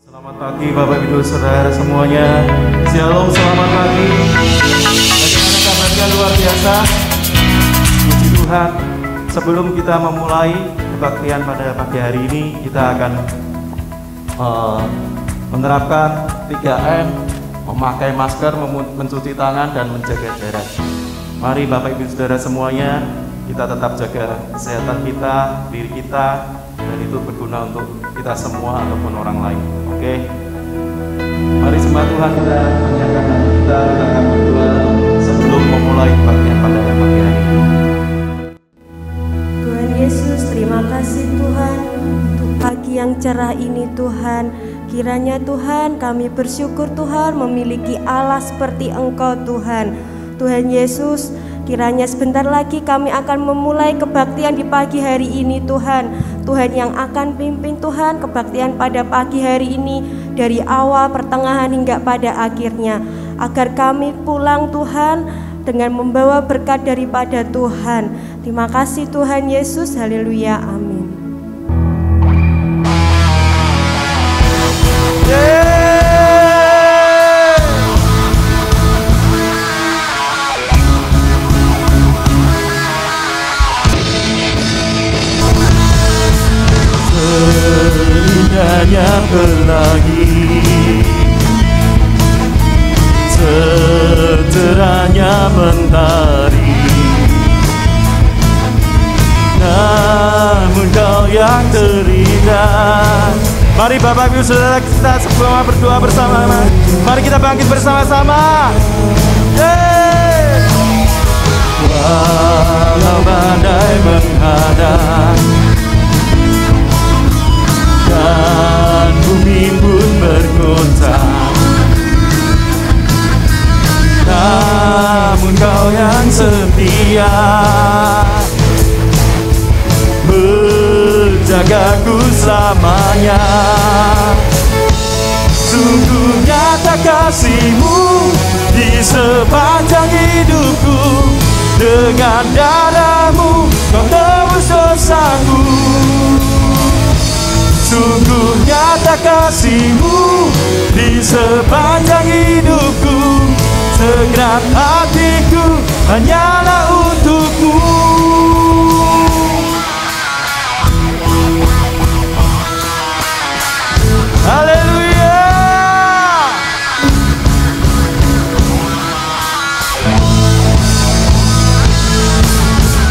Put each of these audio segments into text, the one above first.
Selamat pagi Bapak Ibu Saudara semuanya. Shalom, selamat pagi. Bagaimana kabarnya? Luar biasa. Puji Tuhan. Sebelum kita memulai kebaktian pada pagi hari ini, kita akan menerapkan 3M, memakai masker, mencuci tangan, dan menjaga jarak. Mari Bapak Ibu Saudara semuanya, kita tetap jaga kesehatan kita, diri kita, dan itu berguna untuk kita semua ataupun orang lain. Oke, mari sembah Tuhan, kita menyiapkan hati kita akan berdoa sebelum memulai kebaktian pada pagi hari ini. Tuhan Yesus, terima kasih Tuhan untuk pagi yang cerah ini Tuhan. Kiranya Tuhan, kami bersyukur Tuhan memiliki Allah seperti Engkau Tuhan. Tuhan Yesus, kiranya sebentar lagi kami akan memulai kebaktian di pagi hari ini Tuhan. Tuhan yang akan pimpin Tuhan kebaktian pada pagi hari ini dari awal, pertengahan hingga pada akhirnya. Agar kami pulang Tuhan dengan membawa berkat daripada Tuhan. Terima kasih Tuhan Yesus, haleluya, amin. Indahnya pelangi, seteranya mentari, namun Kau yang terindah. Mari Bapak Ibu Saudara, kita semua berdoa bersama. Mari kita bangkit bersama-sama. Walau badai menghadang dan bumi pun bergoncang, namun Kau yang setia menjagaku selamanya. Sungguh nyata kasih-Mu di sepanjang hidupku. Dengan darah-Mu Kau tebus dosaku. Sungguh nyata kasih-Mu di sepanjang hidupku. Segenap hatiku hanyalah untuk-Mu. Haleluya.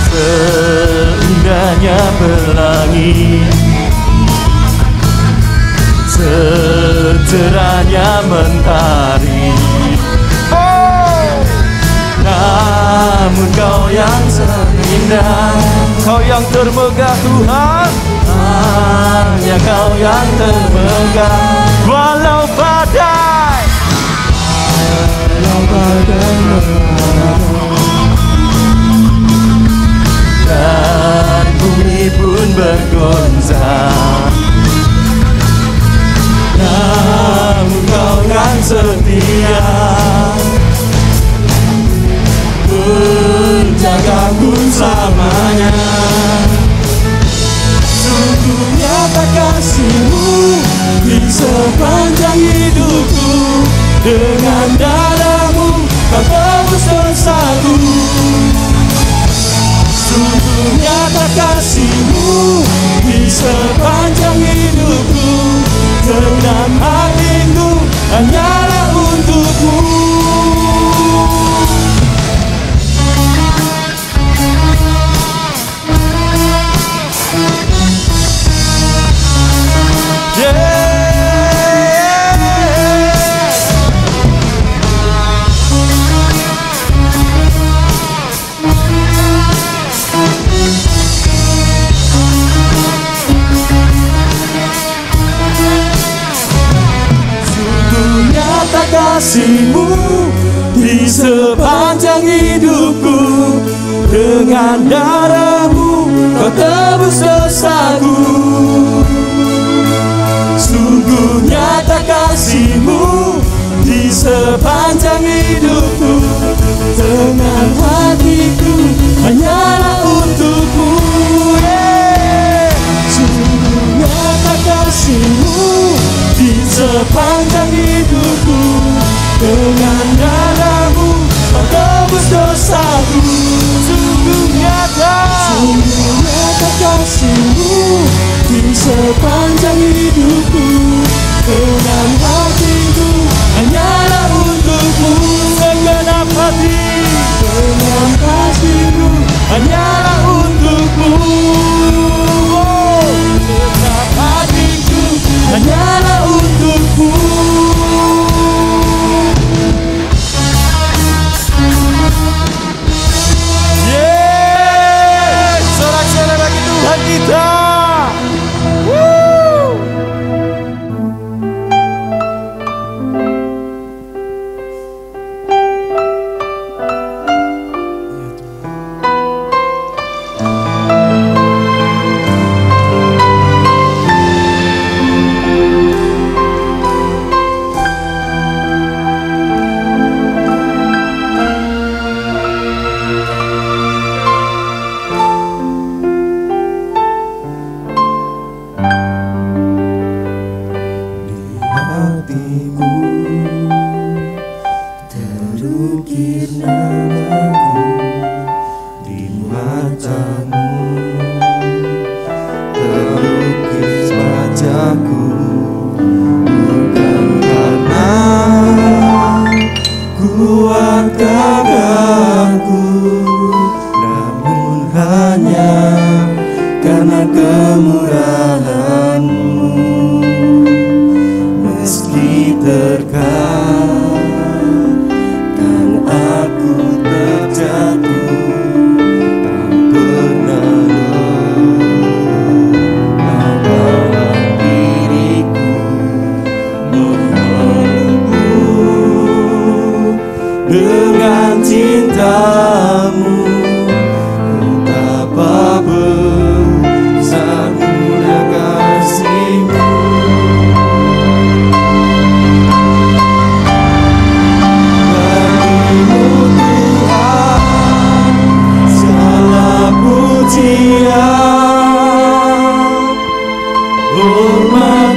Seindahnya pelangi, secerahnya mentari, namun Kau yang terindah, Kau yang termegah Tuhan, hanya Kau yang termegah. Walau badai dan bumi pun bergoncang, namun Kau yang setia menjagaku selamanya. Sungguh nyata kasih-Mu di sepanjang hidupku. Dengan darah-Mu Kau tebus dosaku. Sungguh nyata kasih-Mu di sepanjang hidupku. Segenap hatiku hanyalah untuk-Mu. Kasih-Mu di sepanjang hidupku. Dengan darah-Mu Kau tebus dosaku. Sungguh nyata kasih-Mu di sepanjang hidupku. Dengan hatiku hanyalah untuk-Mu. Sungguh nyata kasih-Mu di sepanjang hidupku. Dengan darah-Mu menebus dosaku. Sungguh nyata kasih-Mu di sepanjang hidupku. Dengan hatiku hanyalah untuk-Mu. Segenap hati dengan kasih-Mu hanyalah untuk-Mu. Segenap hatiku hanyalah untuk-Mu. Sorak-sorai bagi Tuhan kita. Dengan cinta-Mu betapa besar murah kasih-Mu. Bagi-Mu Tuhan segala pujian, hormat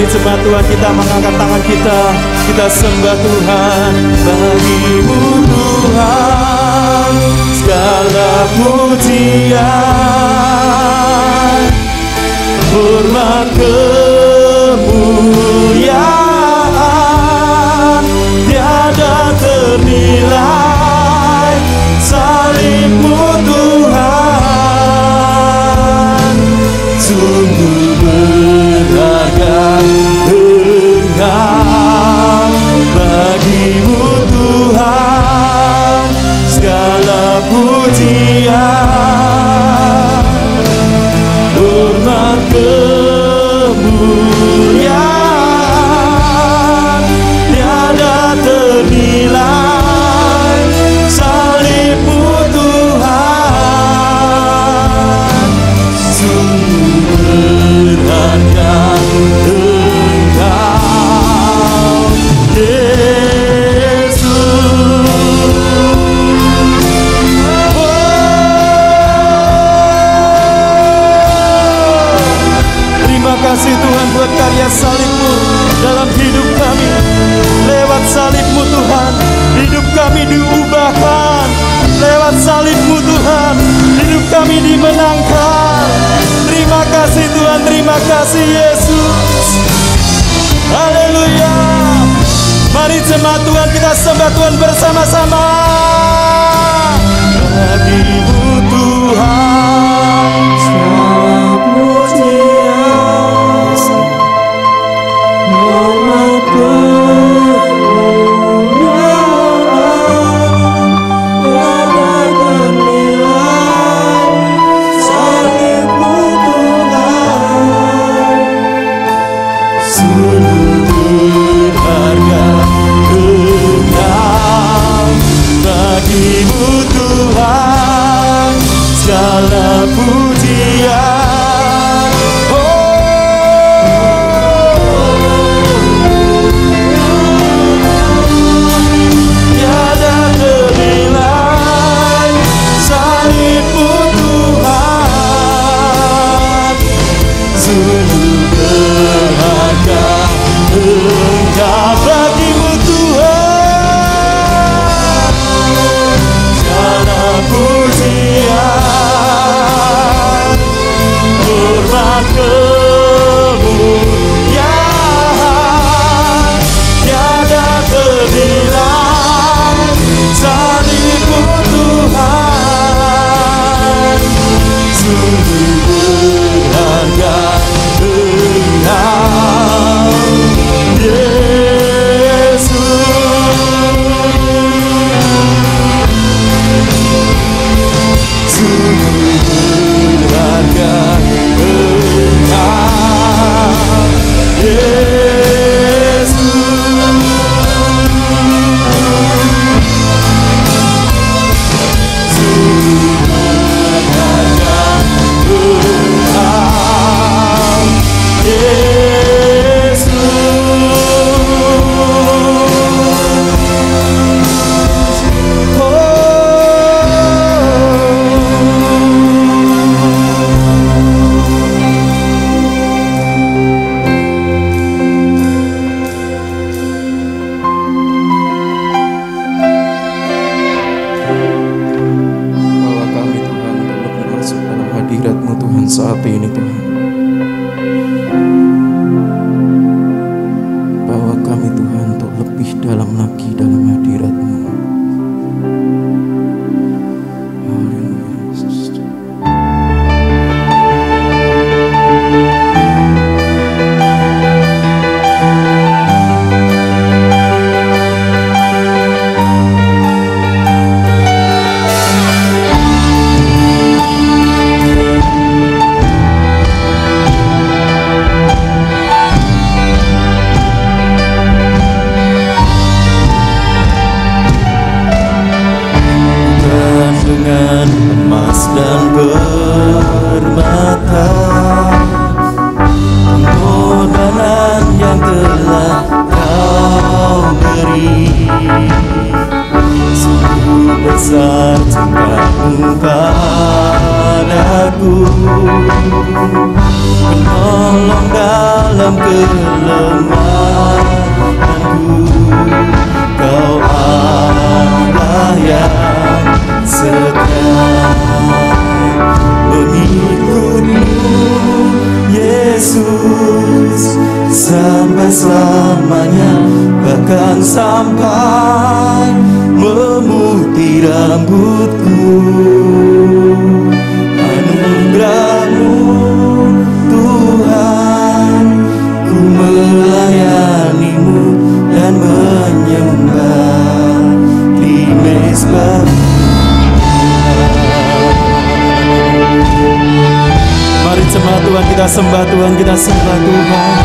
Jemaat Tuhan, kita mengangkat tangan kita sembah Tuhan. Bagi-Mu Tuhan segala pujian, hormat kemuliaan tiada ternilai. Salib-Mu Tuhan sungguh berharga. Bagi-Mu Tuhan segala pujian, salib-Mu dalam hidup kami. Lewat salib-Mu Tuhan, hidup kami diubahkan. Lewat salib-Mu Tuhan, hidup kami dimenangkan. Terima kasih Tuhan, terima kasih Yesus. Haleluya. Mari jemaat Tuhan, kita sembah Tuhan bersama-sama. Bagi-Mu Tuhan segala pujian, hormat kemuliaan, tiada ternilai. Salib-Mu Tuhan sungguh berharga. Bagi-Mu Tuhan segala pujian, tiada ternilai. Salib-Mu Tuhan sungguh berharga. Engkau bagi-Mu Tuhan segala pujian, hormat kemuliaan, tiada ternilai. Salib-Mu Tuhan sungguh berharga. Engkau saat ini Tuhan, bawa kami Tuhan untuk lebih dalam lagi dalam hadirat-Mu. Haleluya Yesus. Dan bermata pengorbanan yang telah Kau beri, sungguh besar cinta-Mu padaku, menolong dalam kelemahanku. Kau Allah yang setia, mengikut-Mu Yesus sampai selamanya, bahkan sampai memutih rambutku. Anugerah-Mu Tuhan, ku melayani-Mu dan menyembah di mezbah. Mari jemaat Tuhan, kita sembah Tuhan, kita sembah Tuhan.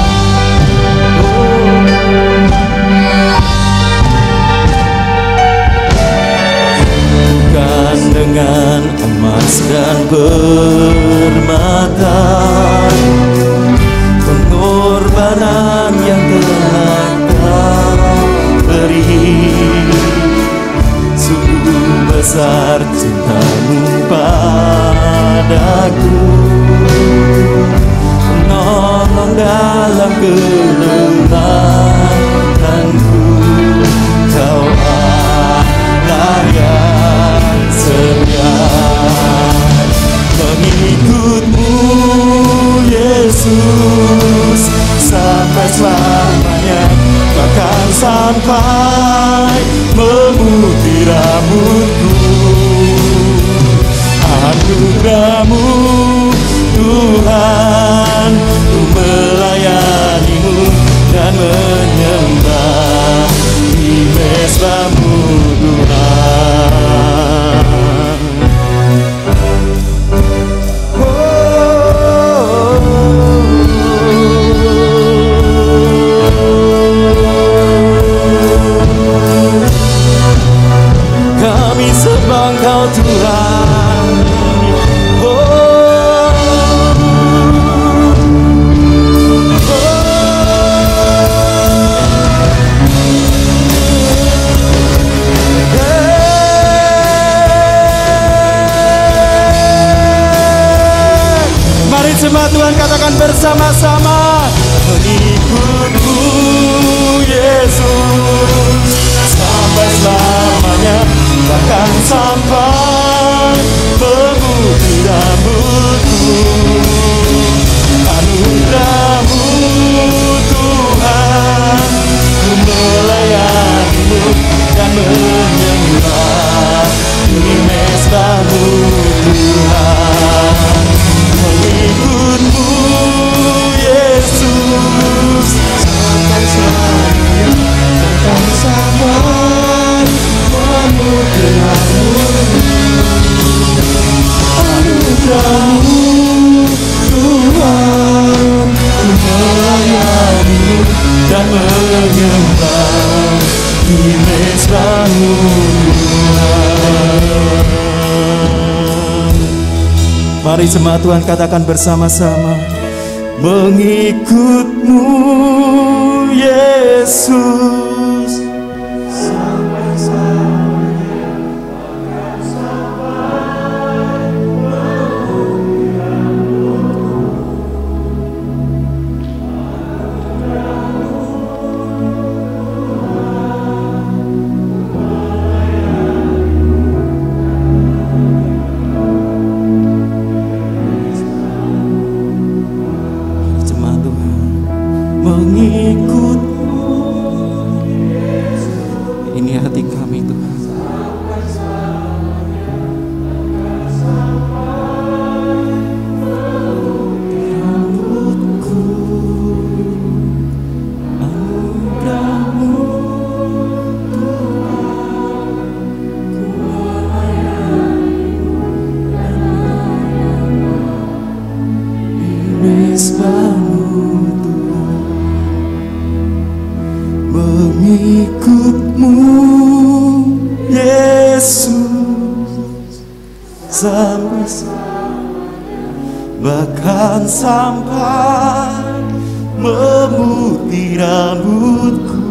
Bukan dengan emas dan permata, pengorbanan yang telah Kau beri, sungguh besar cinta-Mu padaku, menolong dalam mesbah-Mu Tuhan. Kami sembah Engkau Tuhan. Mari jemaat Tuhan katakan bersama-sama, mengikut-Mu Yesus sampai selamanya, bahkan sampai memutih rambutku. Anugerah-Mu Tuhan, ku melayani-Mu dan menyembah di mesbah-Mu Tuhan. Mengikut-Mu Yesus sampai selamanya, bahkan sampai memutih rambutku. Anugerah-Mu Tuhan, ku melayani-Mu dan menyembah di mesbah-Mu Tuhan. Mari jemaat Tuhan katakan bersama-sama, mengikut-Mu Yesus sampai selamanya, bahkan sampai memutih rambutku. Mengikut-Mu, ini hati kami Tuhan. Rambutku, anugerah-Mu Tuhan, ku melayani-Mu di mesbah-Mu. Mengikut-Mu Yesus sampai selamanya, bahkan sampai memutih rambutku.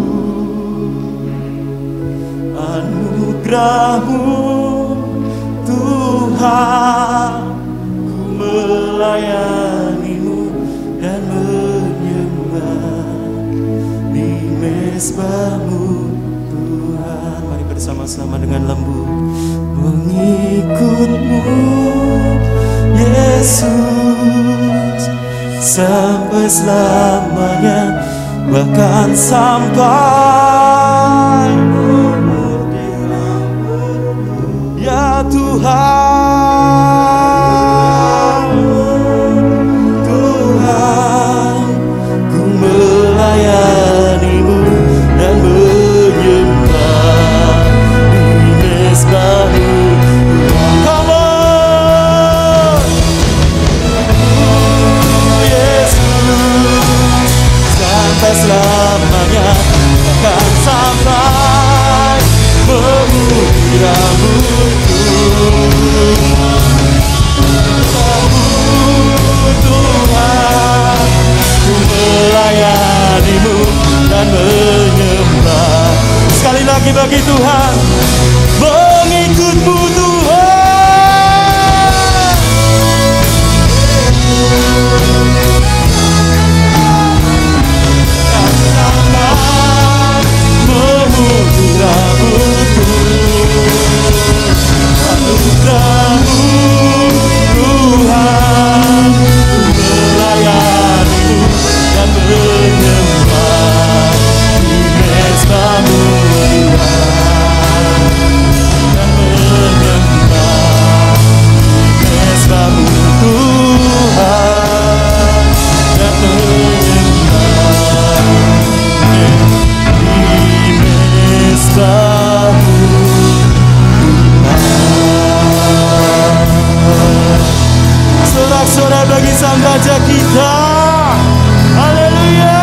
Anugerah-Mu Tuhan, ku melayani-Mu dan menyembah di mesbah-Mu Tuhan. Mari bersama-sama dengan lembut, mengikut-Mu Yesus sampai selamanya, bahkan sampai memutih rambutku. Ya Tuhan, Tuhan, ku melayani-Mu dan menyembah di mesbah-Mu. Come on, Yesus sampai selamanya, bahkan sampai memutih rambutku. Raja kita. Haleluya.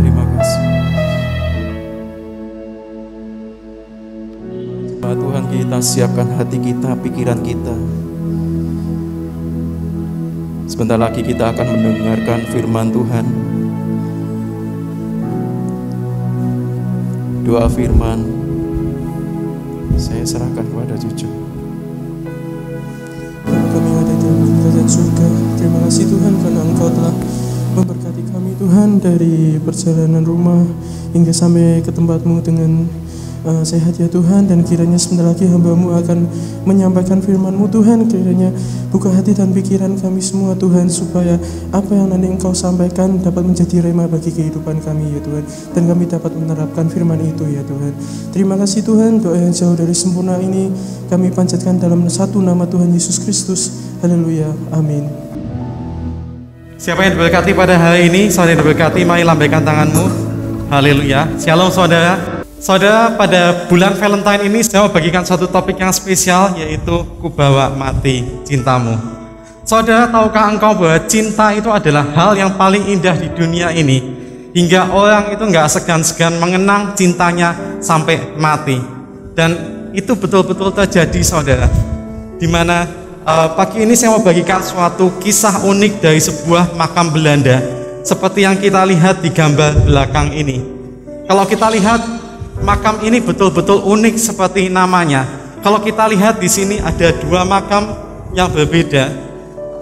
Terima kasih. Tuhan, kita siapkan hati kita, pikiran kita. Sebentar lagi kita akan mendengarkan firman Tuhan. Doa firman saya serahkan kepada Cucu. Kami ada di dalam kerajaan surga. Terima kasih Tuhan karena Engkau telah memberkati kami Tuhan dari perjalanan rumah hingga sampai ke tempat-Mu dengan sehat ya Tuhan. Dan kiranya sebentar lagi hamba-Mu akan menyampaikan firman-Mu Tuhan. Kiranya buka hati dan pikiran kami semua Tuhan, supaya apa yang nanti Engkau sampaikan dapat menjadi rema bagi kehidupan kami ya Tuhan, dan kami dapat menerapkan firman itu ya Tuhan. Terima kasih Tuhan. Doa yang jauh dari sempurna ini kami panjatkan dalam satu nama Tuhan Yesus Kristus. Haleluya, amin. Siapa yang diberkati pada hari ini? Saudara yang diberkati, mari lambaikan tanganmu. Haleluya. Shalom saudara. Saudara, pada bulan Valentine ini saya mau bagikan satu topik yang spesial, yaitu Ku Bawa Mati Cintamu. Saudara, tahukah engkau bahwa cinta itu adalah hal yang paling indah di dunia ini, hingga orang itu nggak segan-segan mengenang cintanya sampai mati. Dan itu betul-betul terjadi saudara. Dimana pagi ini saya mau bagikan suatu kisah unik dari sebuah makam Belanda, seperti yang kita lihat di gambar belakang ini. Kalau kita lihat, makam ini betul-betul unik seperti namanya. Kalau kita lihat di sini ada dua makam yang berbeda,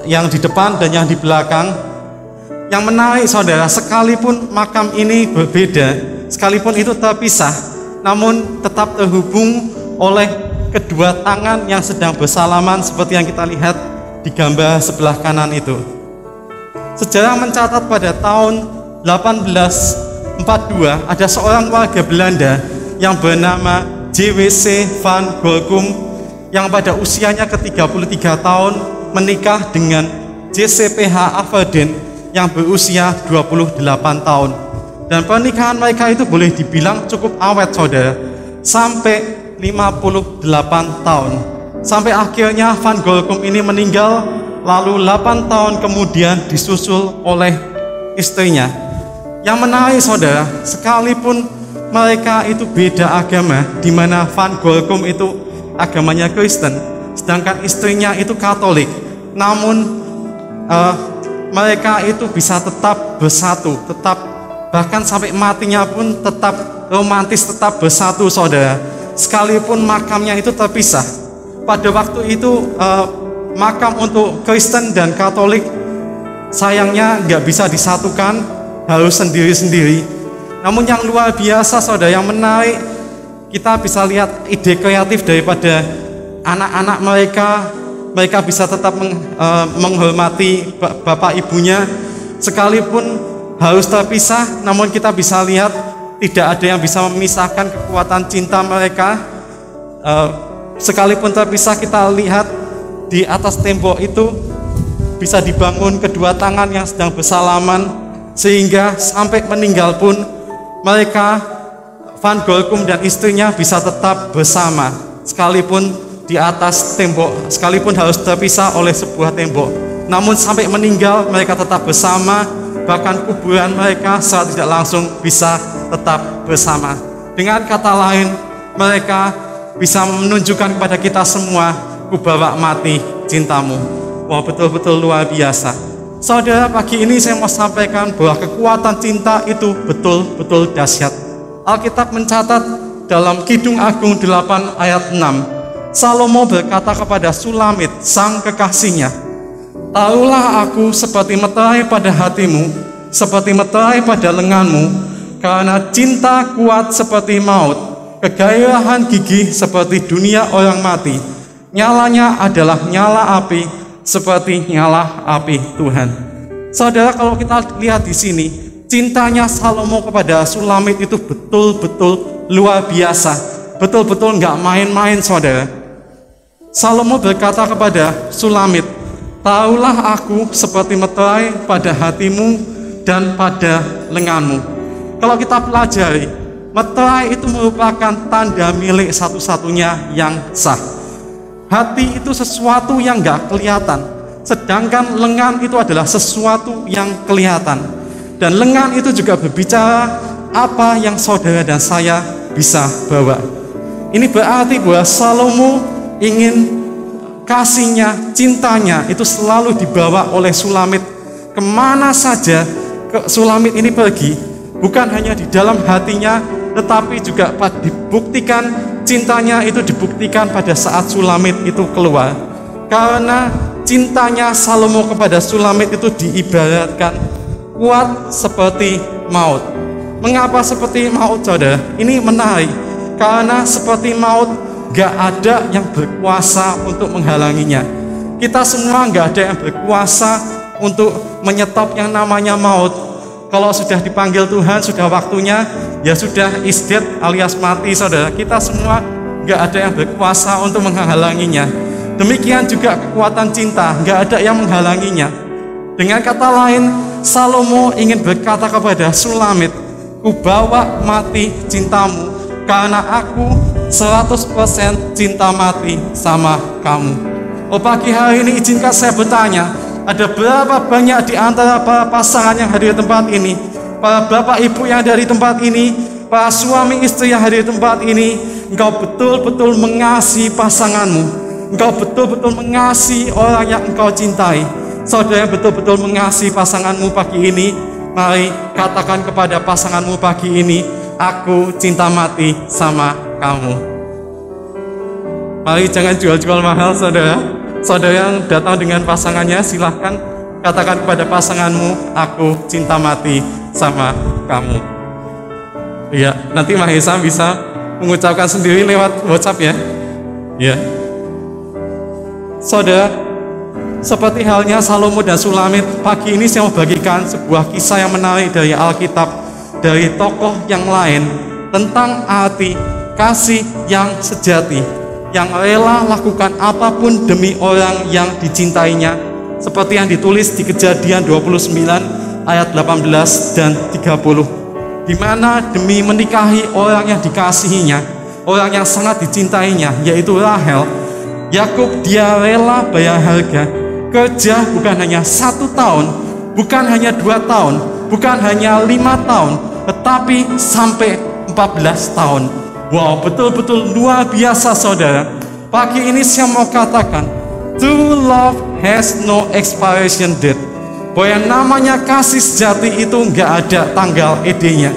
yang di depan dan yang di belakang. Yang menarik saudara, sekalipun makam ini berbeda, sekalipun itu terpisah, namun tetap terhubung oleh kedua tangan yang sedang bersalaman seperti yang kita lihat di gambar sebelah kanan itu. Sejarah mencatat pada tahun 1842 ada seorang warga Belanda yang bernama J.W.C. van Gorkum yang pada usianya ke-33 tahun menikah dengan J.C.P.H. Averden yang berusia 28 tahun. Dan pernikahan mereka itu boleh dibilang cukup awet saudara, sampai 58 tahun. Sampai akhirnya van Gorkum ini meninggal, lalu 8 tahun kemudian disusul oleh istrinya. Yang menarik saudara, sekalipun mereka itu beda agama, di mana van Gorkum itu agamanya Kristen, sedangkan istrinya itu Katolik, namun mereka itu bisa tetap bersatu, tetap bahkan sampai matinya pun tetap romantis, tetap bersatu saudara, sekalipun makamnya itu terpisah. Pada waktu itu makam untuk Kristen dan Katolik sayangnya nggak bisa disatukan, harus sendiri-sendiri. Namun yang luar biasa saudara, yang menarik, kita bisa lihat ide kreatif daripada anak-anak mereka bisa tetap menghormati bapak ibunya sekalipun harus terpisah. Namun kita bisa lihat tidak ada yang bisa memisahkan kekuatan cinta mereka. Sekalipun terpisah, kita lihat di atas tembok itu bisa dibangun kedua tangan yang sedang bersalaman, sehingga sampai meninggal pun mereka, van Gorkum dan istrinya, bisa tetap bersama sekalipun di atas tembok, sekalipun harus terpisah oleh sebuah tembok. Namun sampai meninggal mereka tetap bersama, bahkan kuburan mereka secara tidak langsung bisa tetap bersama. Dengan kata lain, mereka bisa menunjukkan kepada kita semua, Ku bawa mati cintamu. Wah, betul-betul luar biasa. Saudara, pagi ini saya mau sampaikan bahwa kekuatan cinta itu betul-betul dahsyat. Alkitab mencatat dalam Kidung Agung 8 ayat 6, Salomo berkata kepada Sulamit, sang kekasihnya, "Taruhlah aku seperti meterai pada hatimu, seperti meterai pada lenganmu, karena cinta kuat seperti maut, kegairahan gigih seperti dunia orang mati. Nyalanya adalah nyala api, seperti nyala api Tuhan." Saudara, kalau kita lihat di sini, cintanya Salomo kepada Sulamit itu betul-betul luar biasa, betul-betul nggak main-main saudara. Salomo berkata kepada Sulamit, "Taruhlah aku seperti meterai pada hatimu, dan pada lenganmu. Kalau kita pelajari, meterai itu merupakan tanda milik satu-satunya yang sah. Hati itu sesuatu yang gak kelihatan, sedangkan lengan itu adalah sesuatu yang kelihatan. Dan lengan itu juga berbicara apa yang saudara dan saya bisa bawa. Ini berarti bahwa Salomo ingin kasihnya, cintanya itu selalu dibawa oleh Sulamit. Kemana saja Sulamit ini pergi, bukan hanya di dalam hatinya, tetapi juga dibuktikan cintanya itu dibuktikan pada saat Sulamit itu keluar. Karena cintanya Salomo kepada Sulamit itu diibaratkan kuat seperti maut. Mengapa seperti maut, saudara? Ini menarik, karena seperti maut gak ada yang berkuasa untuk menghalanginya. Kita semua gak ada yang berkuasa untuk menyetop yang namanya maut. Kalau sudah dipanggil Tuhan, sudah waktunya, ya sudah is dead alias mati, saudara. Kita semua gak ada yang berkuasa untuk menghalanginya. Demikian juga kekuatan cinta, gak ada yang menghalanginya. Dengan kata lain, Salomo ingin berkata kepada Sulamit, "Kubawa mati cintamu, karena aku 100% cinta mati sama kamu." Oh, pagi hari ini izinkan saya bertanya, ada berapa banyak di antara para pasangan yang hadir di tempat ini, para bapak ibu yang ada di tempat ini, para suami istri yang hadir di tempat ini, engkau betul-betul mengasihi pasanganmu, engkau betul-betul mengasihi orang yang engkau cintai. Saudara yang betul-betul mengasihi pasanganmu pagi ini, mari katakan kepada pasanganmu pagi ini, "Aku cinta mati sama kamu." Mari jangan jual-jual mahal, saudara. Saudara yang datang dengan pasangannya, silahkan katakan kepada pasanganmu, "Aku cinta mati sama kamu." Iya, nanti Mahesa bisa mengucapkan sendiri lewat WhatsApp ya. Ya, saudara, seperti halnya Salomo dan Sulamit, pagi ini saya mau bagikan sebuah kisah yang menarik dari Alkitab, dari tokoh yang lain, tentang arti kasih yang sejati, yang rela lakukan apapun demi orang yang dicintainya, seperti yang ditulis di Kejadian 29 ayat 18 dan 30, di mana demi menikahi orang yang dikasihinya, orang yang sangat dicintainya, yaitu Rahel, Yakub dia rela bayar harga, kerja bukan hanya 1 tahun, bukan hanya 2 tahun, bukan hanya 5 tahun, tetapi sampai 14 tahun. Wow, betul-betul luar biasa, saudara. Pagi ini saya mau katakan, true love has no expiration date. Bahwa yang namanya kasih sejati itu nggak ada tanggal ED-nya.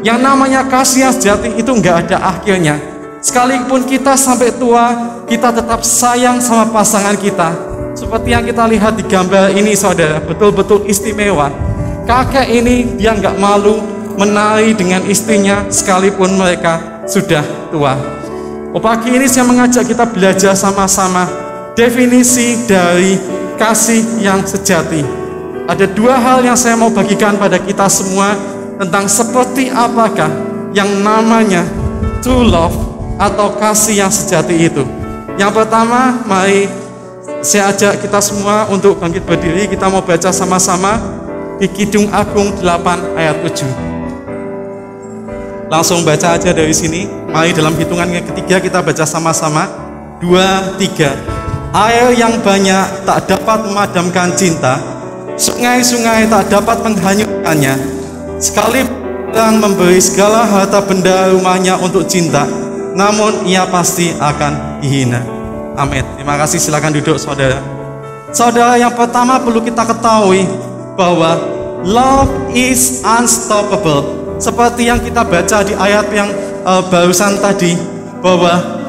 Yang namanya kasih yang sejati itu nggak ada akhirnya. Sekalipun kita sampai tua, kita tetap sayang sama pasangan kita. Seperti yang kita lihat di gambar ini, saudara, betul-betul istimewa. Kakek ini dia nggak malu menari dengan istrinya sekalipun mereka sudah tua. Pagi ini saya mengajak kita belajar sama-sama definisi dari kasih yang sejati. Ada 2 hal yang saya mau bagikan pada kita semua tentang seperti apakah yang namanya true love atau kasih yang sejati itu. Yang pertama, mari saya ajak kita semua untuk bangkit berdiri. Kita mau baca sama-sama di Kidung Agung 8 ayat 7. Langsung baca aja dari sini. Mari dalam hitungan yang ketiga kita baca sama-sama. 2, 3. Air yang banyak tak dapat memadamkan cinta, sungai-sungai tak dapat menghanyutkannya. Sekalipun orang memberi segala harta benda rumahnya untuk cinta, namun ia pasti akan dihina. Amin. Terima kasih, silakan duduk, saudara. Saudara, yang pertama perlu kita ketahui bahwa love is unstoppable. Seperti yang kita baca di ayat yang barusan tadi, bahwa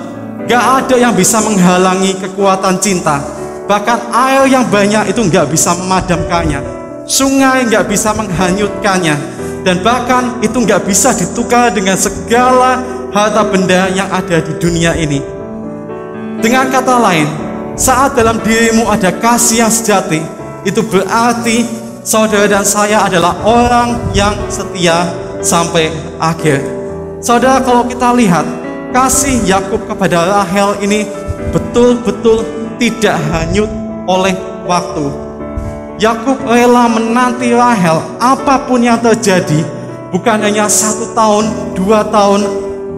gak ada yang bisa menghalangi kekuatan cinta. Bahkan air yang banyak itu gak bisa memadamkannya, sungai gak bisa menghanyutkannya, dan bahkan itu gak bisa ditukar dengan segala harta benda yang ada di dunia ini. Dengan kata lain, saat dalam dirimu ada kasih yang sejati, itu berarti saudara dan saya adalah orang yang setia sampai akhir. Saudara, kalau kita lihat kasih Yakub kepada Rahel ini betul-betul tidak hanyut oleh waktu. Yakub rela menanti Rahel apapun yang terjadi, bukan hanya 1 tahun, 2 tahun,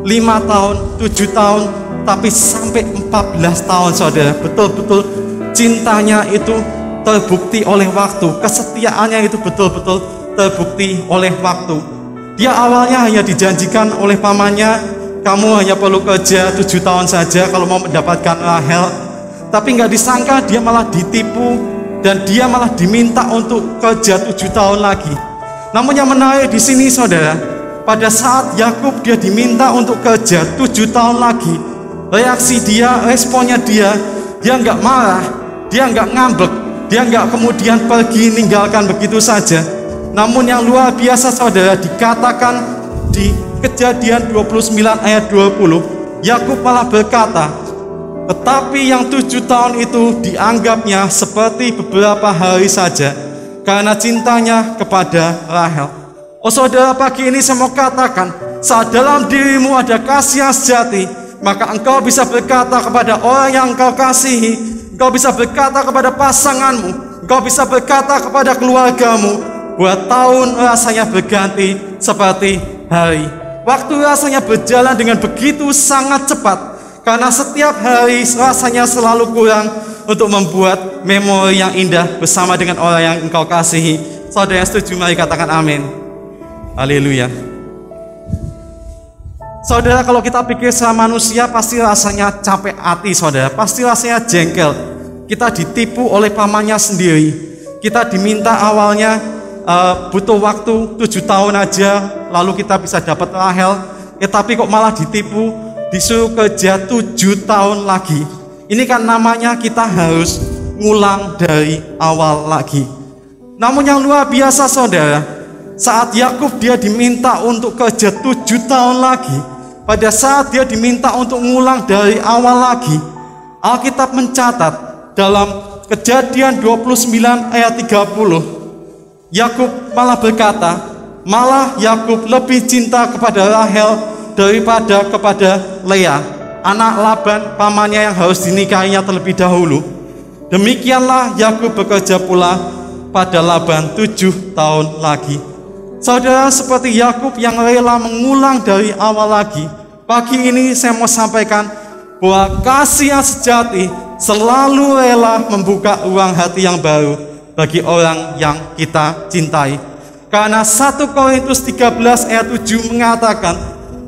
5 tahun, 7 tahun, tapi sampai 14 tahun, saudara. Betul-betul cintanya itu terbukti oleh waktu, kesetiaannya itu betul-betul terbukti oleh waktu. Dia awalnya hanya dijanjikan oleh pamannya, kamu hanya perlu kerja 7 tahun saja kalau mau mendapatkan Rahel. Tapi nggak disangka dia malah ditipu dan dia malah diminta untuk kerja 7 tahun lagi. Namun yang menarik di sini, saudara, pada saat Yakub dia diminta untuk kerja 7 tahun lagi, reaksi dia, responnya dia nggak marah, dia nggak ngambek, dia nggak kemudian pergi ninggalkan begitu saja. Namun yang luar biasa, saudara, dikatakan di Kejadian 29 ayat 20, Yakub malah berkata, tetapi yang 7 tahun itu dianggapnya seperti beberapa hari saja karena cintanya kepada Rahel. Oh saudara, pagi ini saya mau katakan, saat dalam dirimu ada kasih yang sejati, maka engkau bisa berkata kepada orang yang engkau kasihi, engkau bisa berkata kepada pasanganmu, engkau bisa berkata kepada keluargamu, bahwa tahun rasanya berganti seperti hari. Waktu rasanya berjalan dengan begitu sangat cepat, karena setiap hari rasanya selalu kurang untuk membuat memori yang indah bersama dengan orang yang engkau kasihi. Saudara yang setuju, mari katakan amin. Haleluya. Saudara, kalau kita pikir sama manusia pasti rasanya capek hati, saudara. Pasti rasanya jengkel. Kita ditipu oleh pamannya sendiri. Kita diminta awalnya butuh waktu 7 tahun aja, lalu kita bisa dapat Rahel. Tapi kok malah ditipu, disuruh kerja 7 tahun lagi. Ini kan namanya kita harus ngulang dari awal lagi. Namun yang luar biasa, saudara, saat Yakub dia diminta untuk kerja 7 tahun lagi, pada saat dia diminta untuk ngulang dari awal lagi, Alkitab mencatat dalam Kejadian 29 ayat 30, Yakub malah berkata, malah Yakub lebih cinta kepada Rahel daripada kepada Lea, anak Laban pamannya yang harus dinikahinya terlebih dahulu. Demikianlah Yakub bekerja pula pada Laban 7 tahun lagi. Saudara, seperti Yakub yang rela mengulang dari awal lagi, pagi ini saya mau sampaikan bahwa kasih yang sejati selalu rela membuka ruang hati yang baru bagi orang yang kita cintai. Karena 1 Korintus 13 ayat 7 mengatakan,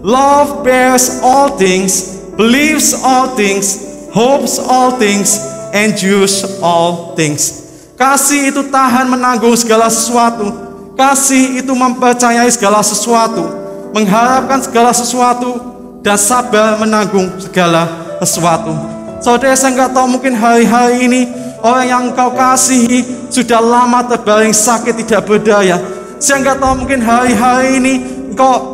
love bears all things, believes all things, hopes all things, endures all things. Kasih itu tahan menanggung segala sesuatu. Kasih itu mempercayai segala sesuatu, mengharapkan segala sesuatu, dan sabar menanggung segala sesuatu. Saudara, saya nggak tahu, mungkin hari-hari ini orang yang engkau kasihi sudah lama terbaring sakit tidak berdaya. Saya nggak tahu, mungkin hari-hari ini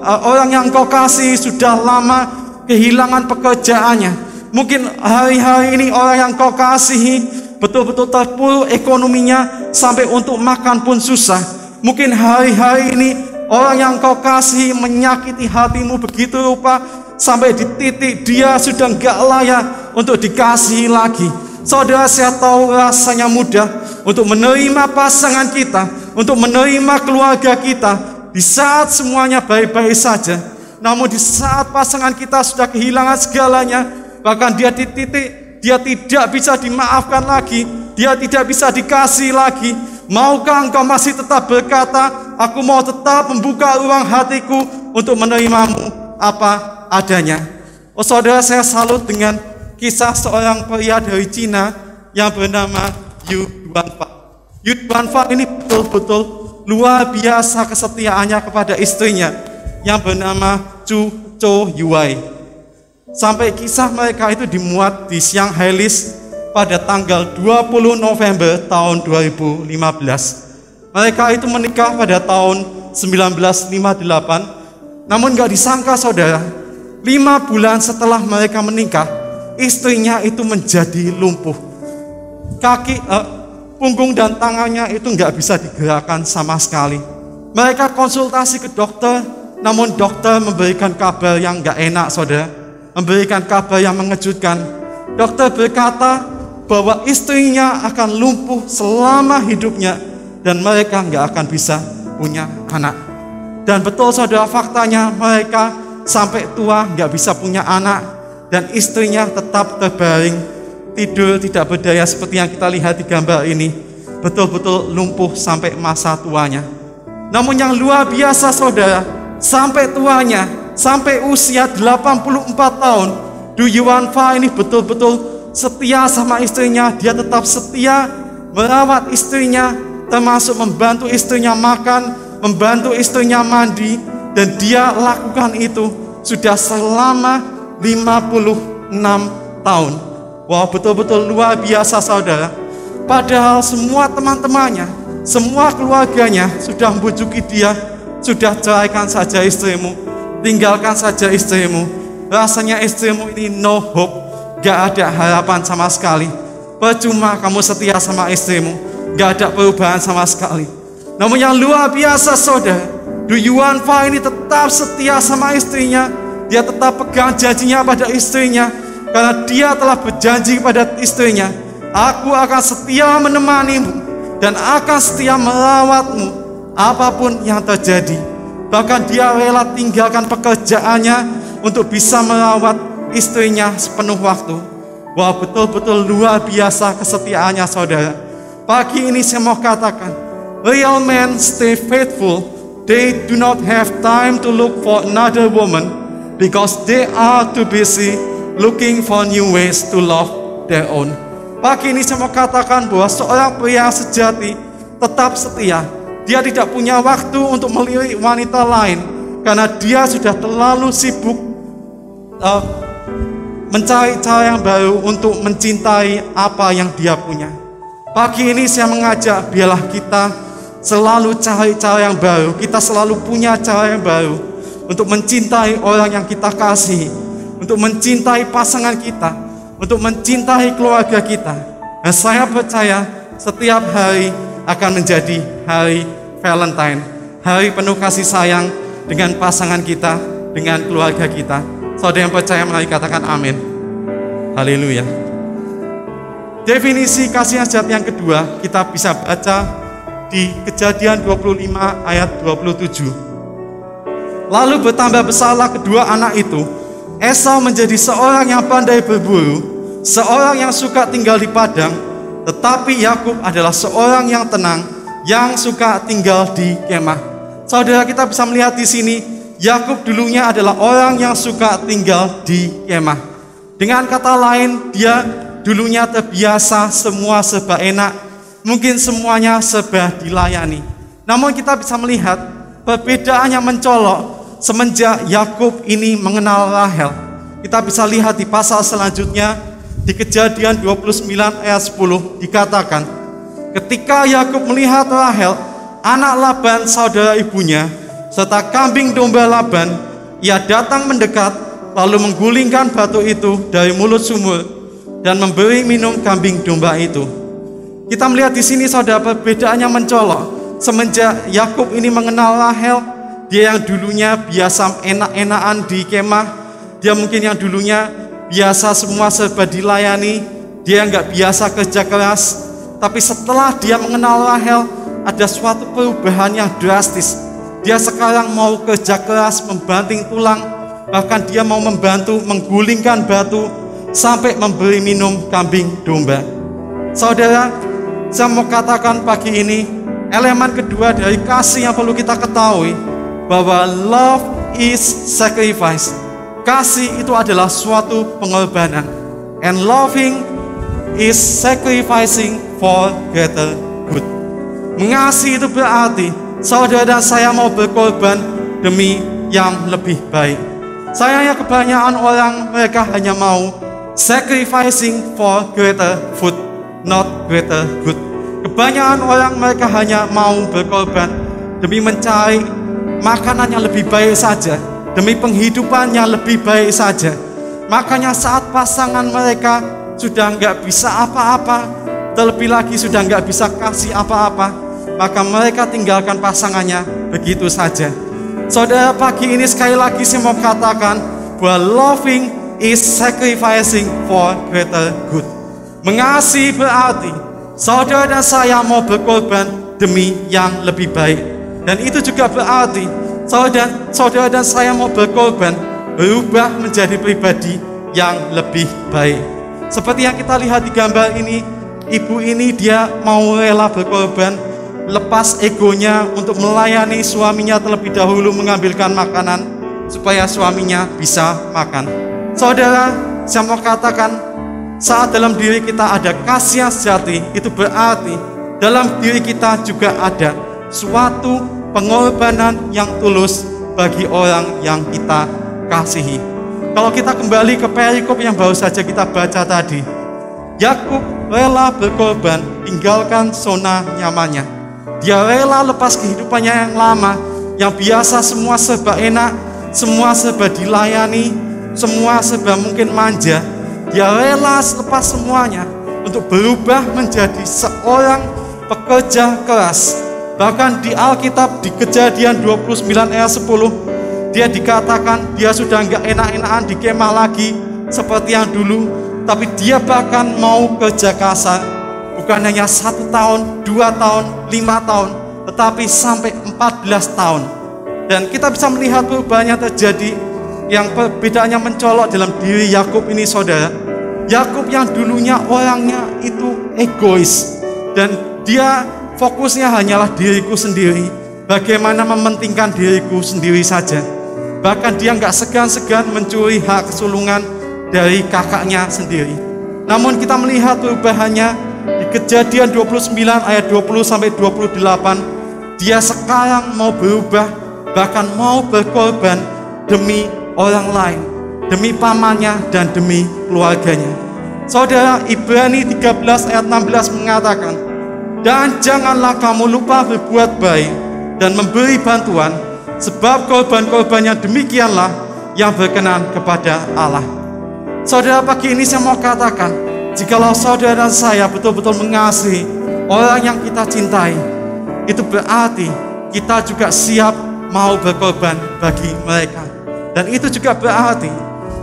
orang yang engkau kasihi sudah lama kehilangan pekerjaannya. Mungkin hari-hari ini orang yang engkau kasihi betul-betul terpuruk ekonominya sampai untuk makan pun susah. Mungkin hari-hari ini orang yang engkau kasihi menyakiti hatimu begitu rupa sampai di titik dia sudah nggak layak untuk dikasihi lagi. Saudara, saya tahu rasanya mudah untuk menerima pasangan kita, untuk menerima keluarga kita di saat semuanya baik-baik saja. Namun di saat pasangan kita sudah kehilangan segalanya, bahkan dia di titik dia tidak bisa dimaafkan lagi, dia tidak bisa dikasih lagi, maukah engkau masih tetap berkata, aku mau tetap membuka ruang hatiku untuk menerimamu apa adanya? Oh saudara, saya salut dengan kisah seorang pria dari Cina yang bernama Yu Duanfa. Yu Duanfa ini betul-betul luar biasa kesetiaannya kepada istrinya yang bernama Chu Cho Yuai. Sampai kisah mereka itu dimuat di Shanghai List pada tanggal 20 November tahun 2015. Mereka itu menikah pada tahun 1958. Namun gak disangka, saudara, 5 bulan setelah mereka menikah, istrinya itu menjadi lumpuh. Punggung dan tangannya itu nggak bisa digerakkan sama sekali. Mereka konsultasi ke dokter, namun dokter memberikan kabar yang nggak enak, saudara. Memberikan kabar yang mengejutkan. Dokter berkata bahwa istrinya akan lumpuh selama hidupnya dan mereka nggak akan bisa punya anak. Dan betul saudara, faktanya mereka sampai tua nggak bisa punya anak dan istrinya tetap terbaring tidur tidak berdaya seperti yang kita lihat di gambar ini, betul-betul lumpuh sampai masa tuanya. Namun yang luar biasa saudara, sampai tuanya, sampai usia 84 tahun, Du Yuan Fa ini betul-betul setia sama istrinya. Dia tetap setia merawat istrinya, termasuk membantu istrinya makan, membantu istrinya mandi, dan dia lakukan itu sudah selama 56 tahun. Wah, betul-betul luar biasa saudara. Padahal semua teman-temannya, semua keluarganya sudah membujuki dia, sudah ceraikan saja istrimu, tinggalkan saja istrimu. Rasanya istrimu ini no hope, gak ada harapan sama sekali. Percuma kamu setia sama istrimu, gak ada perubahan sama sekali. Namun yang luar biasa saudara, Du Yuan Fa ini tetap setia sama istrinya. Dia tetap pegang janjinya pada istrinya, karena dia telah berjanji pada istrinya, aku akan setia menemanimu dan akan setia merawatmu apapun yang terjadi. Bahkan dia rela tinggalkan pekerjaannya untuk bisa merawat istrinya sepenuh waktu. Wah, betul-betul luar biasa kesetiaannya saudara. Pagi ini saya mau katakan, real men stay faithful. They do not have time to look for another woman because they are too busy looking for new ways to love their own. Pagi ini saya mau katakan bahwa seorang pria sejati tetap setia. Dia tidak punya waktu untuk melirik wanita lain karena dia sudah terlalu sibuk mencari cara yang baru untuk mencintai apa yang dia punya. Pagi ini saya mengajak, biarlah kita selalu cari cara yang baru. Kita selalu punya cara yang baru untuk mencintai orang yang kita kasih, untuk mencintai pasangan kita, untuk mencintai keluarga kita. Dan saya percaya setiap hari akan menjadi hari Valentine, hari penuh kasih sayang dengan pasangan kita, dengan keluarga kita. Saudara yang percaya, mari katakan amin. Haleluya. Definisi kasih yang sejati yang kedua kita bisa baca di Kejadian 25 ayat 27. Lalu bertambah besarlah kedua anak itu. Esau menjadi seorang yang pandai berburu, seorang yang suka tinggal di padang, tetapi Yakub adalah seorang yang tenang, yang suka tinggal di kemah. Saudara, kita bisa melihat di sini, Yakub dulunya adalah orang yang suka tinggal di kemah. Dengan kata lain, dia dulunya terbiasa semua serba enak, mungkin semuanya serba dilayani. Namun kita bisa melihat perbedaan yang mencolok semenjak Yakub ini mengenal Rahel. Kita bisa lihat di pasal selanjutnya, di Kejadian 29 ayat 10 dikatakan, ketika Yakub melihat Rahel, anak Laban saudara ibunya, serta kambing domba Laban, ia datang mendekat, lalu menggulingkan batu itu dari mulut sumur dan memberi minum kambing domba itu. Kita melihat di sini saudara, perbedaannya mencolok. Semenjak Yakub ini mengenal Rahel, dia yang dulunya biasa enak-enakan di kemah, dia mungkin yang dulunya biasa semua serba dilayani, dia nggak biasa kerja keras. Tapi setelah dia mengenal Rahel, ada suatu perubahan yang drastis. Dia sekarang mau kerja keras, membanting tulang, bahkan dia mau membantu menggulingkan batu sampai memberi minum kambing domba. Saudara, saya mau katakan pagi ini, elemen kedua dari kasih yang perlu kita ketahui, bahwa love is sacrifice. Kasih itu adalah suatu pengorbanan. And loving is sacrificing for greater good. Mengasihi itu berarti saudara dan saya mau berkorban demi yang lebih baik. Sayangnya kebanyakan orang, mereka hanya mau sacrificing for greater food, not greater good. Kebanyakan orang, mereka hanya mau berkorban demi mencari makanan yang lebih baik saja, demi penghidupan yang lebih baik saja. Makanya saat pasangan mereka sudah nggak bisa apa-apa, terlebih lagi sudah nggak bisa kasih apa-apa, maka mereka tinggalkan pasangannya begitu saja. Saudara, pagi ini sekali lagi saya mau katakan bahwa loving is sacrificing for greater good. Mengasihi berarti saudara dan saya mau berkorban demi yang lebih baik. Dan itu juga berarti saudara dan saya mau berkorban, berubah menjadi pribadi yang lebih baik. Seperti yang kita lihat di gambar ini, ibu ini dia mau rela berkorban, lepas egonya untuk melayani suaminya terlebih dahulu, mengambilkan makanan supaya suaminya bisa makan. Saudara, saya mau katakan, saat dalam diri kita ada kasih yang sejati, itu berarti dalam diri kita juga ada suatu pengorbanan yang tulus bagi orang yang kita kasihi. Kalau kita kembali ke perikop yang baru saja kita baca tadi, Yakub rela berkorban, tinggalkan zona nyamannya. Dia rela lepas kehidupannya yang lama, yang biasa semua serba enak, semua serba dilayani, semua serba mungkin manja. Dia rela lepas semuanya untuk berubah menjadi seorang pekerja keras. Bahkan di Alkitab, di Kejadian 29 ayat 10, dia dikatakan dia sudah enggak enak-enakan di kemah lagi seperti yang dulu, tapi dia bahkan mau kerja kasar. Bukan hanya 1 tahun, 2 tahun, 5 tahun, tetapi sampai 14 tahun. Dan kita bisa melihat perubahannya terjadi, yang perbedaannya mencolok dalam diri Yakub ini, saudara. Yakub yang dulunya orangnya itu egois, dan dia fokusnya hanyalah diriku sendiri, bagaimana mementingkan diriku sendiri saja. Bahkan dia nggak segan-segan mencuri hak kesulungan dari kakaknya sendiri. Namun kita melihat perubahannya di Kejadian 29 ayat 20-28. Dia sekarang mau berubah, bahkan mau berkorban demi orang lain, demi pamannya dan demi keluarganya. Saudara, Ibrani 13 ayat 16 mengatakan, dan janganlah kamu lupa berbuat baik dan memberi bantuan, sebab korban-korbannya demikianlah yang berkenan kepada Allah. Saudara, pagi ini saya mau katakan, jikalau saudara dan saya betul-betul mengasihi orang yang kita cintai, itu berarti kita juga siap mau berkorban bagi mereka. Dan itu juga berarti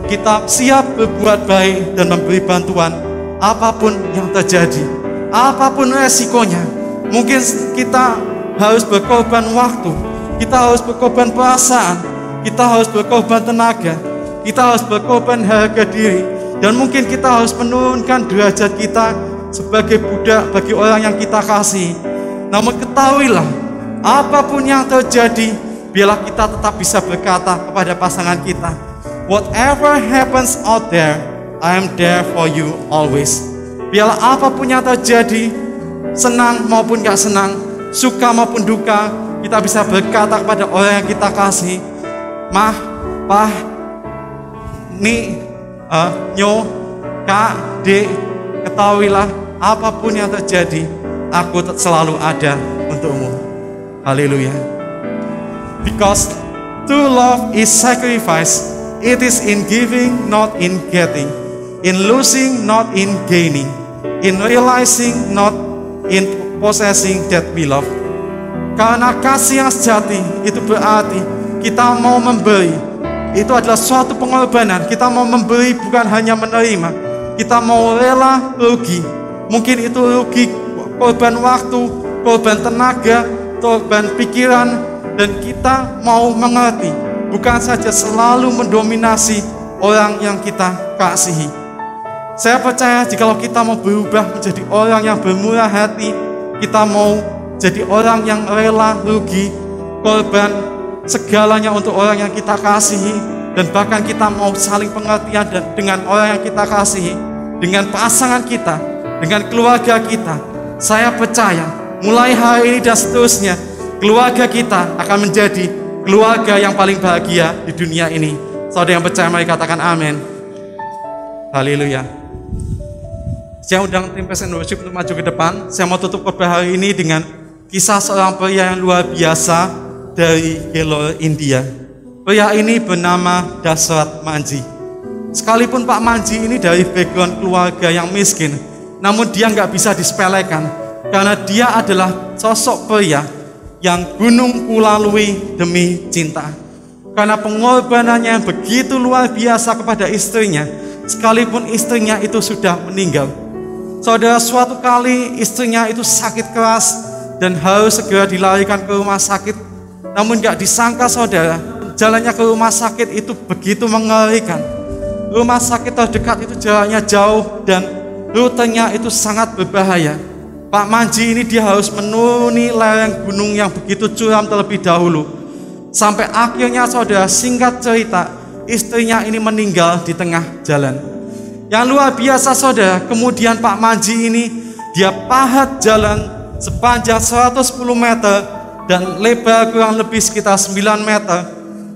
kita siap berbuat baik dan memberi bantuan apapun yang terjadi, apapun resikonya. Mungkin kita harus berkorban waktu, kita harus berkorban perasaan, kita harus berkorban tenaga, kita harus berkorban harga diri, dan mungkin kita harus menurunkan derajat kita sebagai budak bagi orang yang kita kasih. Namun ketahuilah, apapun yang terjadi, biarlah kita tetap bisa berkata kepada pasangan kita, whatever happens out there, I am there for you always. Biarlah apapun yang terjadi, senang maupun gak senang, suka maupun duka, kita bisa berkata kepada orang yang kita kasih, mah, pah, ni, nyo, kak, dek, ketahuilah apapun yang terjadi, aku selalu ada untukmu. Haleluya. Because true love is sacrifice. It is in giving, not in getting, in losing, not in gaining, in realizing, not in possessing that we love. Karena kasih yang sejati itu berarti kita mau memberi. Itu adalah suatu pengorbanan. Kita mau memberi, bukan hanya menerima. Kita mau rela rugi. Mungkin itu rugi korban waktu, korban tenaga, korban pikiran. Dan kita mau mengerti, bukan saja selalu mendominasi orang yang kita kasihi. Saya percaya jikalau kita mau berubah menjadi orang yang bermurah hati, kita mau jadi orang yang rela rugi, korban segalanya untuk orang yang kita kasihi, dan bahkan kita mau saling pengertian dan dengan orang yang kita kasihi, dengan pasangan kita, dengan keluarga kita. Saya percaya mulai hari ini dan seterusnya, keluarga kita akan menjadi keluarga yang paling bahagia di dunia ini. Saudara yang percaya, mari katakan amin. Haleluya. Saya undang tim Praise and Worship untuk maju ke depan. Saya mau tutup khotbah hari ini dengan kisah seorang pria yang luar biasa dari Gelor, India. Pria ini bernama Dasrat Manji. Sekalipun Pak Manji ini dari background keluarga yang miskin, namun dia nggak bisa disepelekan, karena dia adalah sosok pria yang gunung kulalui demi cinta. Karena pengorbanannya yang begitu luar biasa kepada istrinya, sekalipun istrinya itu sudah meninggal. Saudara, suatu kali istrinya itu sakit keras dan harus segera dilarikan ke rumah sakit. Namun gak disangka saudara, jalannya ke rumah sakit itu begitu mengerikan. Rumah sakit terdekat itu jaraknya jauh dan rutenya itu sangat berbahaya. Pak Manji ini dia harus menuruni lereng gunung yang begitu curam terlebih dahulu. Sampai akhirnya saudara, singkat cerita, istrinya ini meninggal di tengah jalan. Yang luar biasa saudara, kemudian Pak Manji ini dia pahat jalan sepanjang 110 meter dan lebar kurang lebih sekitar 9 meter.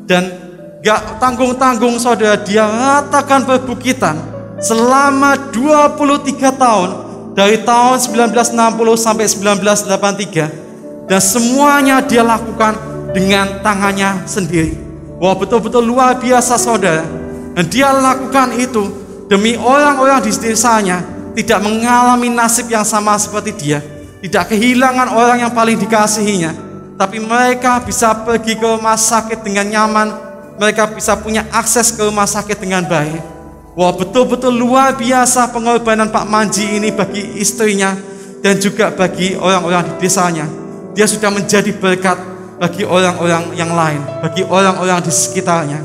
Dan gak tanggung-tanggung saudara, dia ratakan perbukitan selama 23 tahun. Dari tahun 1960 sampai 1983. Dan semuanya dia lakukan dengan tangannya sendiri. Wah, betul-betul luar biasa saudara. Dan dia lakukan itu demi orang-orang di desanya tidak mengalami nasib yang sama seperti dia. Tidak kehilangan orang yang paling dikasihinya. Tapi mereka bisa pergi ke rumah sakit dengan nyaman. Mereka bisa punya akses ke rumah sakit dengan baik. Wah, betul-betul luar biasa pengorbanan Pak Manji ini bagi istrinya dan juga bagi orang-orang di desanya. Dia sudah menjadi berkat bagi orang-orang yang lain, bagi orang-orang di sekitarnya.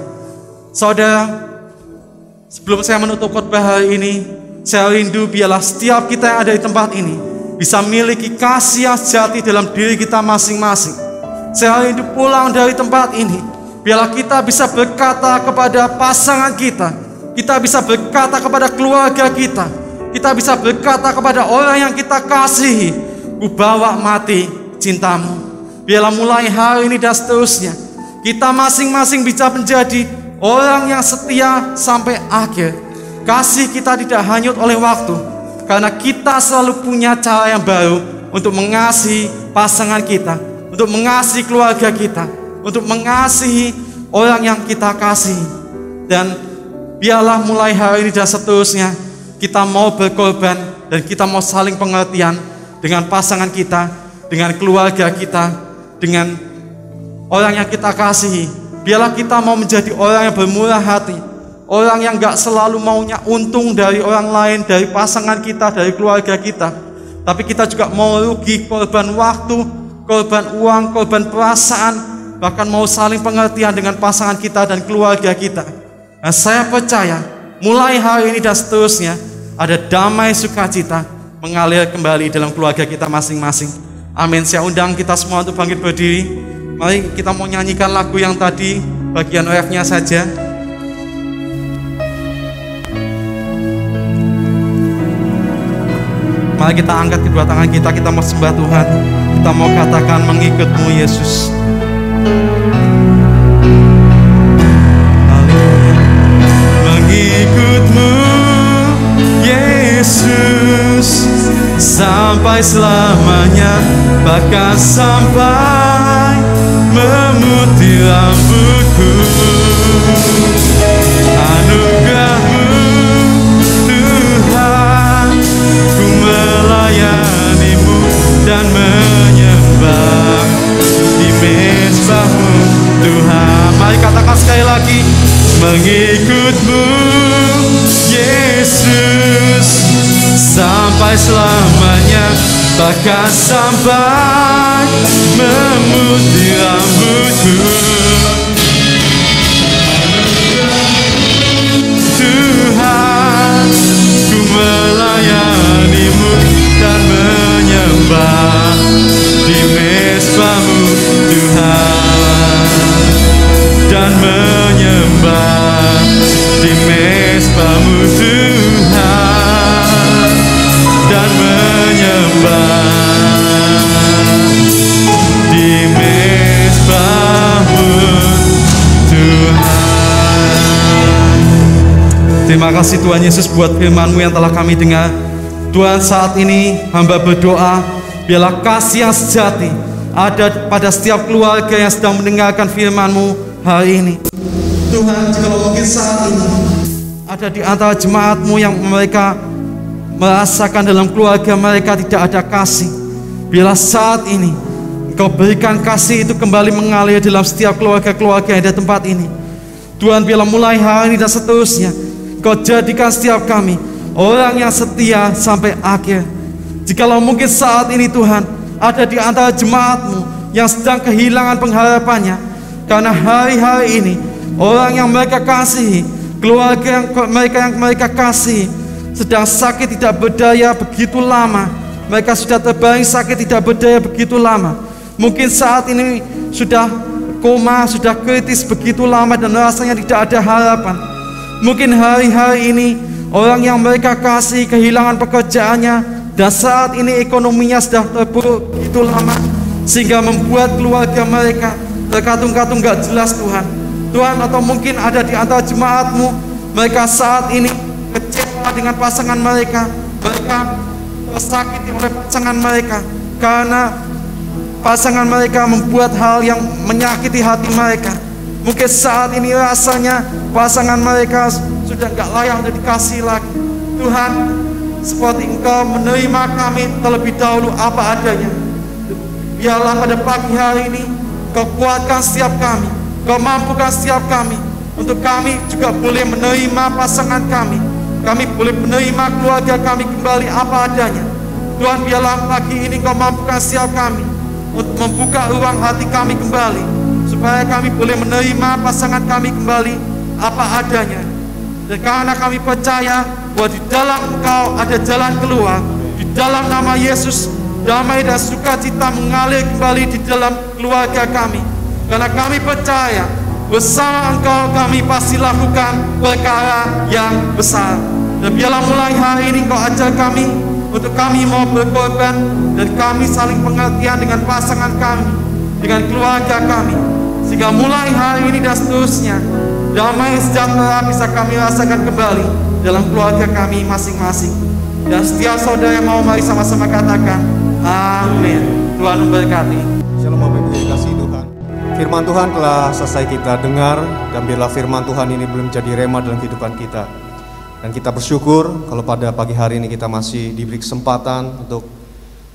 Saudara, sebelum saya menutup khotbah hari ini, saya rindu biarlah setiap kita yang ada di tempat ini bisa memiliki kasih yang sejati dalam diri kita masing-masing. Saya rindu pulang dari tempat ini, biarlah kita bisa berkata kepada pasangan kita, kita bisa berkata kepada keluarga kita, kita bisa berkata kepada orang yang kita kasihi, ku bawa mati cintamu. Biarlah mulai hari ini dan seterusnya, kita masing-masing bisa menjadi orang yang setia sampai akhir. Kasih kita tidak hanyut oleh waktu, karena kita selalu punya cara yang baru untuk mengasihi pasangan kita, untuk mengasihi keluarga kita, untuk mengasihi orang yang kita kasihi. Dan biarlah mulai hari ini dan seterusnya kita mau berkorban dan kita mau saling pengertian dengan pasangan kita, dengan keluarga kita, dengan orang yang kita kasihi. Biarlah kita mau menjadi orang yang bermurah hati, orang yang gak selalu maunya untung dari orang lain, dari pasangan kita, dari keluarga kita. Tapi kita juga mau rugi, korban waktu, korban uang, korban perasaan, bahkan mau saling pengertian dengan pasangan kita dan keluarga kita. Nah, saya percaya mulai hari ini dan seterusnya ada damai sukacita mengalir kembali dalam keluarga kita masing-masing. Amin. Saya undang kita semua untuk bangkit berdiri. Mari kita mau nyanyikan lagu yang tadi, bagian refnya saja. Mari kita angkat kedua tangan kita mau sembah Tuhan. Kita mau katakan mengikut-Mu Yesus. Mengikut-Mu Yesus sampai selamanya, bahkan sampai memutih rambutku. Anugerah-Mu Tuhan, ku melayani-Mu dan menyembah di mezbah-Mu Tuhan. Mari katakan sekali lagi, mengikut-Mu Yesus sampai selamanya, bahkan sampai memutih rambutku. Tuhan, ku melayani-Mu dan menyembah di mezbah-Mu Tuhan, dan menyembah di mezbah-Mu Tuhan, dan menyembah di mezbah-Mu Tuhan. Terima kasih Tuhan Yesus buat firman-Mu yang telah kami dengar. Tuhan, saat ini hamba berdoa, biarlah kasih yang sejati ada pada setiap keluarga yang sedang mendengarkan firman-Mu hari ini. Tuhan, jika mungkin saat ini ada di antara jemaat-Mu yang mereka merasakan dalam keluarga mereka tidak ada kasih, biarlah saat ini Engkau berikan kasih itu kembali mengalir dalam setiap keluarga-keluarga yang ada tempat ini. Tuhan, biarlah mulai hari ini dan seterusnya Engkau jadikan setiap kami orang yang setia sampai akhir. Jikalau mungkin saat ini Tuhan ada di antara jemaat-Mu yang sedang kehilangan pengharapannya, karena hari-hari ini orang yang mereka kasihi, keluarga yang mereka kasihi sedang sakit tidak berdaya begitu lama. Mereka sudah terbaring sakit tidak berdaya begitu lama. Mungkin saat ini sudah koma, sudah kritis begitu lama dan rasanya tidak ada harapan. Mungkin hari-hari ini orang yang mereka kasih kehilangan pekerjaannya, dan saat ini ekonominya sudah terpuruk begitu lama, sehingga membuat keluarga mereka terkatung-katung gak jelas Tuhan. Tuhan, atau mungkin ada di antara jemaat-Mu, mereka saat ini kecewa dengan pasangan mereka, mereka tersakiti oleh pasangan mereka, karena pasangan mereka membuat hal yang menyakiti hati mereka. Mungkin saat ini rasanya pasangan mereka sudah gak layak untuk dikasih lagi. Tuhan, seperti Engkau menerima kami terlebih dahulu apa adanya, biarlah pada pagi hari ini Kau kuatkan setiap kami, Kau mampukan setiap kami, untuk kami juga boleh menerima pasangan kami, kami boleh menerima keluarga kami kembali apa adanya. Tuhan, biarlah pagi ini Kau mampukan setiap kami untuk membuka ruang hati kami kembali, supaya kami boleh menerima pasangan kami kembali apa adanya. Dan karena kami percaya bahwa di dalam Engkau ada jalan keluar, di dalam nama Yesus damai dan sukacita mengalir kembali di dalam keluarga kami. Karena kami percaya bersama Engkau kami pasti lakukan perkara yang besar. Dan biarlah mulai hari ini Engkau ajar kami untuk kami mau berkorban, dan kami saling pengertian dengan pasangan kami, dengan keluarga kami, sehingga mulai hari ini dan seterusnya damai sejahtera bisa kami rasakan kembali dalam keluarga kami masing-masing. Dan setiap saudara yang mau, mari sama-sama katakan amin. Tuhan memberkati. Shalom Bapak Ibu yang dikasihi Tuhan. Firman Tuhan telah selesai kita dengar, dan biarlah firman Tuhan ini belum menjadi rema dalam kehidupan kita. Dan kita bersyukur kalau pada pagi hari ini kita masih diberi kesempatan untuk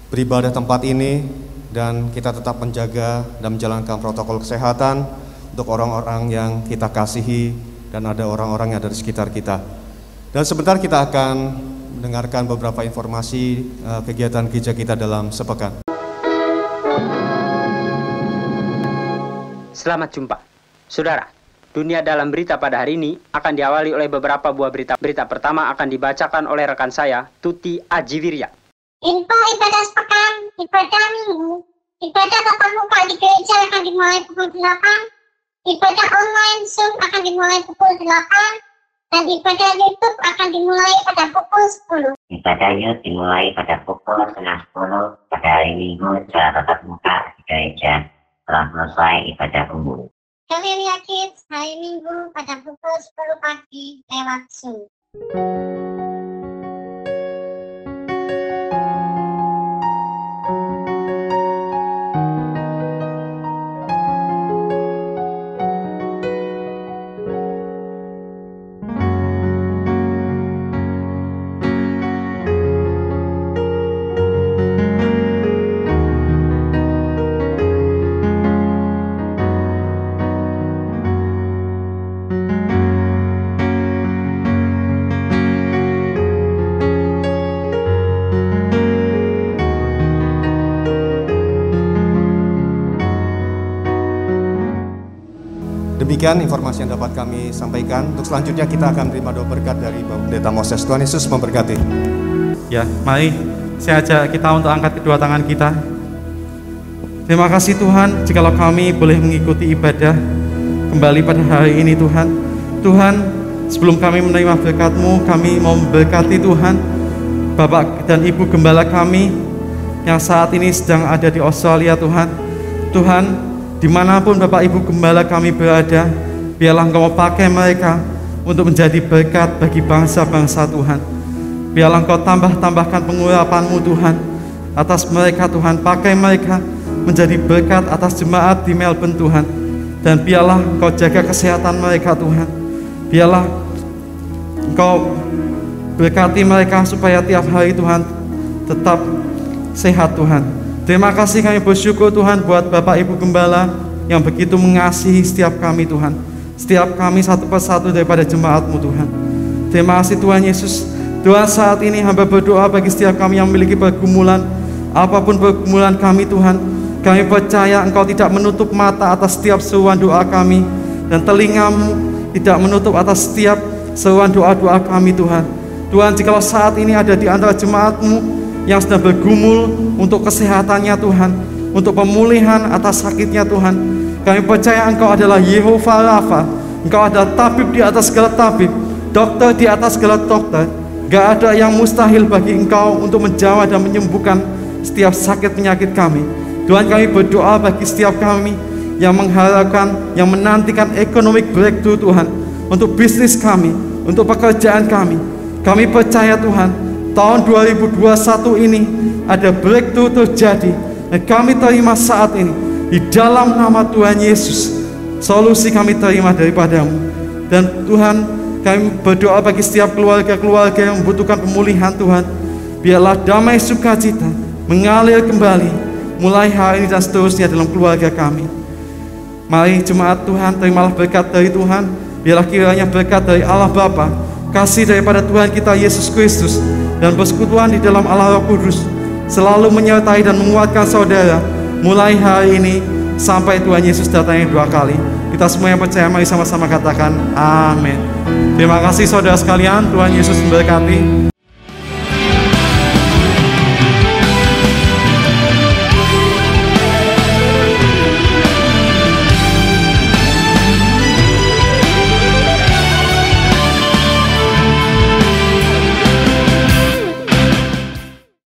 beribadah tempat ini, dan kita tetap menjaga dan menjalankan protokol kesehatan untuk orang-orang yang kita kasihi dan ada orang-orang yang ada di sekitar kita. Dan sebentar kita akan mendengarkan beberapa informasi kegiatan gereja kita dalam sepekan. Selamat jumpa, saudara. Dunia dalam berita pada hari ini akan diawali oleh beberapa buah berita. Berita pertama akan dibacakan oleh rekan saya, Tuti Ajiwirya. Info ibadah sepekan, ibadah minggu, ibadah tatap muka di gereja akan dimulai pukul 8, ibadah online Zoom akan dimulai pukul 8, dan ibadah YouTube akan dimulai pada pukul 10. Ibadah YouTube dimulai pada pukul 9:30 pada hari Minggu setelah tatap muka di gereja telah selesai ibadah umum. Galeria Kids hari Minggu pada pukul 10 pagi lewat Zoom. Demikian informasi yang dapat kami sampaikan. Untuk selanjutnya kita akan menerima doa berkat dari Bapak Pendeta Moses. Tuhan Yesus memberkati. Ya, mari saya ajak kita untuk angkat kedua tangan kita. Terima kasih Tuhan, jikalau kami boleh mengikuti ibadah kembali pada hari ini Tuhan. Tuhan, sebelum kami menerima berkat-Mu, kami mau memberkati Tuhan Bapak dan Ibu Gembala kami yang saat ini sedang ada di Australia Tuhan. Tuhan, dimanapun Bapak Ibu Gembala kami berada, biarlah Engkau pakai mereka untuk menjadi berkat bagi bangsa-bangsa Tuhan. Biarlah Engkau tambahkan pengurapan-Mu Tuhan atas mereka Tuhan. Pakai mereka menjadi berkat atas jemaat di Melbourne Tuhan. Dan biarlah Engkau jaga kesehatan mereka Tuhan. Biarlah Engkau berkati mereka supaya tiap hari Tuhan tetap sehat Tuhan. Terima kasih, kami bersyukur Tuhan buat Bapak Ibu Gembala yang begitu mengasihi setiap kami Tuhan. Setiap kami satu persatu daripada jemaat-Mu Tuhan. Terima kasih Tuhan Yesus, Tuhan, saat ini hamba berdoa bagi setiap kami yang memiliki pergumulan, apapun pergumulan kami Tuhan. Kami percaya Engkau tidak menutup mata atas setiap seruan doa kami, dan telingamu tidak menutup atas setiap seruan doa-doa kami Tuhan. Tuhan, jikalau saat ini ada di antara jemaat-Mu yang sedang bergumul untuk kesehatannya Tuhan, untuk pemulihan atas sakitnya Tuhan, kami percaya Engkau adalah Yehovah Rafa. Engkau adalah tabib di atas segala tabib, dokter di atas segala dokter. Gak ada yang mustahil bagi Engkau untuk menjawab dan menyembuhkan setiap sakit penyakit kami. Tuhan, kami berdoa bagi setiap kami yang mengharapkan, yang menantikan economic breakthrough Tuhan, untuk bisnis kami, untuk pekerjaan kami. Kami percaya Tuhan, tahun 2021 ini ada breakthrough terjadi, dan kami terima saat ini di dalam nama Tuhan Yesus. Solusi kami terima daripada-Mu. Dan Tuhan, kami berdoa bagi setiap keluarga-keluarga yang membutuhkan pemulihan Tuhan. Biarlah damai sukacita mengalir kembali mulai hari ini dan seterusnya dalam keluarga kami. Mari jemaat Tuhan, terimalah berkat dari Tuhan. Biarlah kiranya berkat dari Allah Bapa, kasih daripada Tuhan kita Yesus Kristus, dan persekutuan di dalam Allah Roh Kudus selalu menyertai dan menguatkan saudara mulai hari ini sampai Tuhan Yesus datangnya 2 kali. Kita semua yang percaya, mari sama-sama katakan amin. Terima kasih saudara sekalian, Tuhan Yesus memberkati.